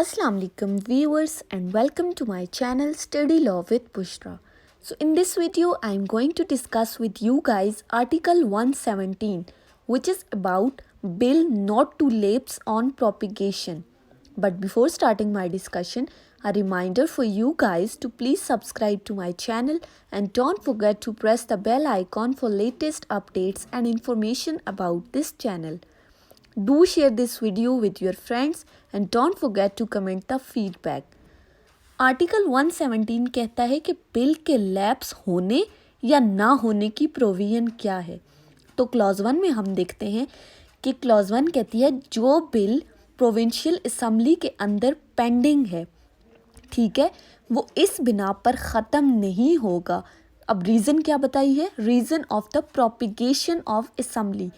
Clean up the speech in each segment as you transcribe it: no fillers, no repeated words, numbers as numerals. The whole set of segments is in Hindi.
Assalamu alaikum viewers and welcome to my channel Study Law with Bushra. So in this video I am going to discuss with you guys Article 117 which is about bill not to lapse on propagation. But before starting my discussion, a reminder for you guys to please subscribe to my channel and don't forget to press the bell icon for latest updates and information about this channel. Do share this video with your friends and don't forget to comment the feedback. Article 117 कहता है कि बिल के लैप्स होने या ना होने की प्रोविजन क्या है। तो क्लॉज 1 में हम देखते हैं कि क्लॉज 1 कहती है जो बिल प्रोविंशियल असेंबली के अंदर पेंडिंग है, ठीक है, वो इस बिना पर ख़त्म नहीं होगा। अब रीज़न क्या बताई है? Reason of the propagation of assembly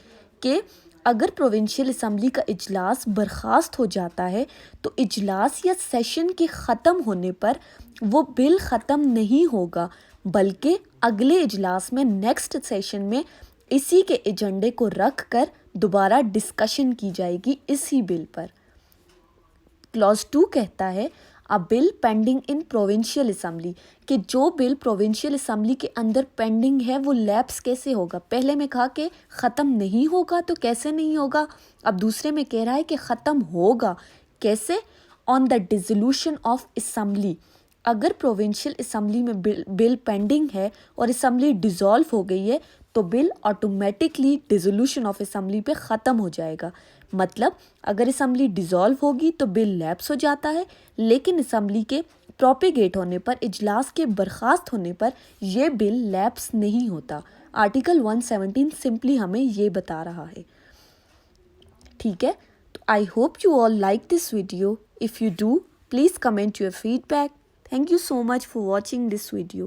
के अगर प्रोविंशियल असेंबली का इजलास बर्खास्त हो जाता है तो इजलास या सेशन के ख़त्म होने पर वो बिल ख़त्म नहीं होगा, बल्कि अगले इजलास में नेक्स्ट सेशन में इसी के एजेंडे को रख कर दोबारा डिस्कशन की जाएगी इसी बिल पर। क्लॉज 2 कहता है अ bill pending in provincial assembly कि जो बिल प्रोविंशियल असेंबली के अंदर पेंडिंग है वो लैप्स कैसे होगा। पहले में कहा कि ख़त्म नहीं होगा, तो कैसे नहीं होगा। अब दूसरे में कह रहा है कि ख़त्म होगा कैसे? On the dissolution of assembly. अगर प्रोविंशियल असेंबली में बिल पेंडिंग है और असेंबली डिज़ोल्व हो गई है तो bill automatically dissolution of assembly पे ख़त्म हो जाएगा। मतलब अगर असेंबली डिज़ोल्व होगी तो बिल लैप्स हो जाता है, लेकिन असेंबली के प्रोपिगेट होने पर, इजलास के बर्खास्त होने पर ये बिल लैप्स नहीं होता। आर्टिकल 117 सिंपली हमें ये बता रहा है, ठीक है। तो I hope you all like this video. If you do, please comment your feedback. Thank you so much for watching this video.